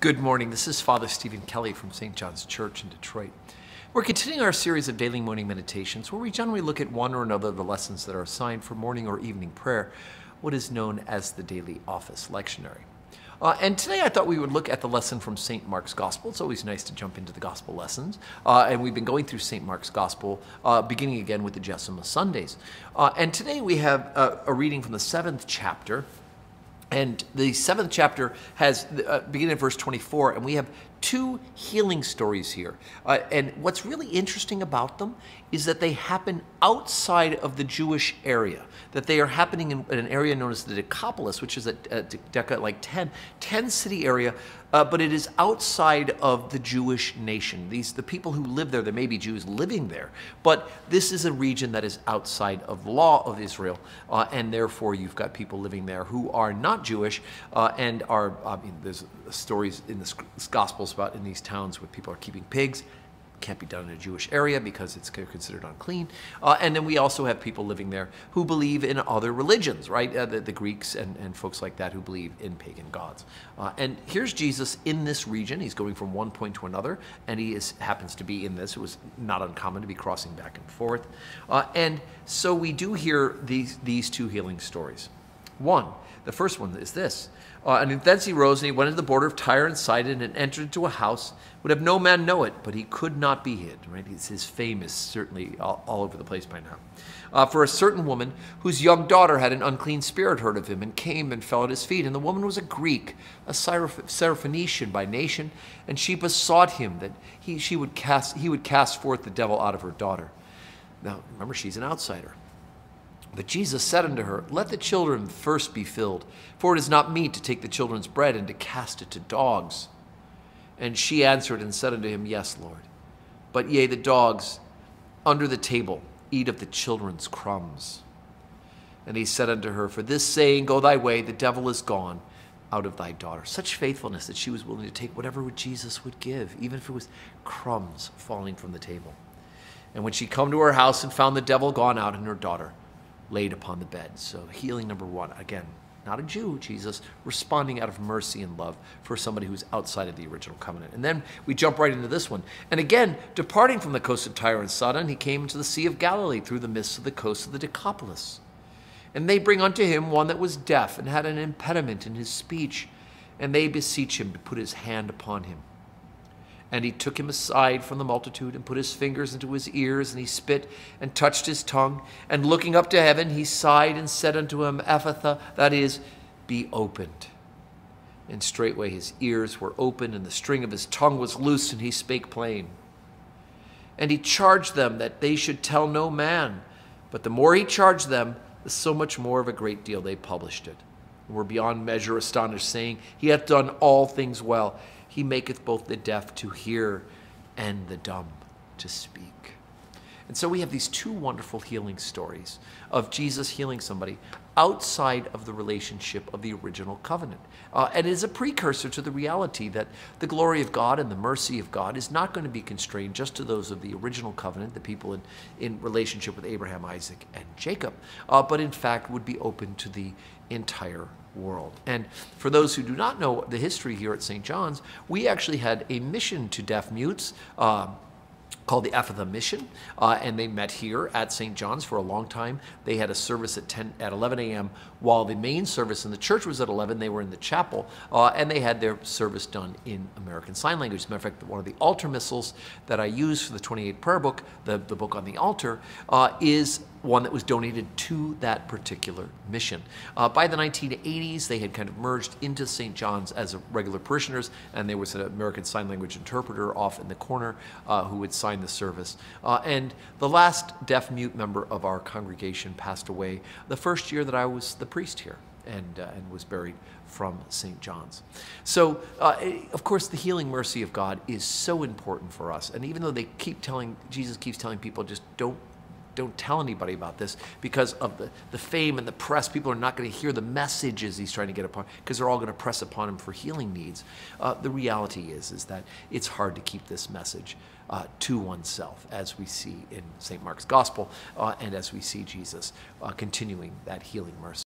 Good morning. This is Father Stephen Kelly from St. John's Church in Detroit. We're continuing our series of daily morning meditations where we generally look at one or another of the lessons that are assigned for morning or evening prayer, what is known as the daily office lectionary. And today I thought we would look at the lesson from St. Mark's Gospel. It's always nice to jump into the Gospel lessons. And we've been going through St. Mark's Gospel, beginning again with the Jessima Sundays. And today we have a reading from the 7th chapter. And the 7th chapter has, beginning at verse 24, and we have two healing stories here. And what's really interesting about them is that they happen outside of the Jewish area, that they are happening in an area known as the Decapolis, which is a 10 city area, but it is outside of the Jewish nation. The people who live there may be Jews living there, but this is a region that is outside of the law of Israel, and therefore you've got people living there who are not Jewish and are, there's stories in the Gospels about in these towns where people are keeping pigs. Can't be done in a Jewish area because it's considered unclean. And then we also have people living there who believe in other religions, right? The Greeks and folks like that who believe in pagan gods. And here's Jesus in this region. He's going from one point to another, and he happens to be in this. It was not uncommon to be crossing back and forth. And so we do hear these two healing stories. The first one is this. And thence he rose, and he went into the border of Tyre and Sidon, and entered into a house. Would have no man know it, but he could not be hid. Right? His fame is certainly all over the place by now. For a certain woman whose young daughter had an unclean spirit heard of him, and came and fell at his feet. And the woman was a Greek, a Syrophoenician by nation, and she besought him that he would cast forth the devil out of her daughter. Now, remember, she's an outsider. But Jesus said unto her, Let the children first be filled, for it is not meet to take the children's bread and to cast it to dogs. And she answered and said unto him, Yes, Lord. But yea, the dogs under the table eat of the children's crumbs. And he said unto her, For this saying, go thy way, the devil is gone out of thy daughter. Such faithfulness that she was willing to take whatever Jesus would give, even if it was crumbs falling from the table. And when she come to her house and found the devil gone out and her daughter laid upon the bed. So healing number one, again, not a Jew, Jesus responding out of mercy and love for somebody who's outside of the original covenant. And then we jump right into this one. And again, departing from the coast of Tyre and Sidon, he came into the Sea of Galilee through the midst of the coast of the Decapolis. And they bring unto him one that was deaf and had an impediment in his speech, and they beseech him to put his hand upon him. And he took him aside from the multitude and put his fingers into his ears, and he spit and touched his tongue. And looking up to heaven, he sighed and said unto him, Ephphatha, that is, be opened. And straightway his ears were opened, and the string of his tongue was loosed, and he spake plain. And he charged them that they should tell no man. But the more he charged them, so much more of a great deal they published it. And were beyond measure astonished, saying, He hath done all things well. He maketh both the deaf to hear and the dumb to speak. And so we have these two wonderful healing stories of Jesus healing somebody outside of the relationship of the original covenant. And it is a precursor to the reality that the glory of God and the mercy of God is not going to be constrained just to those of the original covenant, the people in relationship with Abraham, Isaac, and Jacob, but in fact would be open to the entire world. And for those who do not know the history here at St. John's, we actually had a mission to deaf mutes called the Ephphatha Mission, and they met here at St. John's for a long time. They had a service at 11 a.m. while the main service in the church was at 11. They were in the chapel, and they had their service done in American Sign Language. As a matter of fact, one of the altar missals that I use for the 28 prayer book, the book on the altar, is one that was donated to that particular mission. By the 1980s, they had kind of merged into St. John's as regular parishioners, and there was an American Sign Language interpreter off in the corner who would sign the service. And the last deaf-mute member of our congregation passed away the first year that I was the priest here, and was buried from St. John's. So, of course, the healing mercy of God is so important for us. And even though Jesus keeps telling people, just don't tell anybody about this because of the fame and the press. People are not going to hear the messages he's trying to get upon because they're all going to press upon him for healing needs. The reality is that it's hard to keep this message to oneself, as we see in St. Mark's Gospel and as we see Jesus continuing that healing mercy.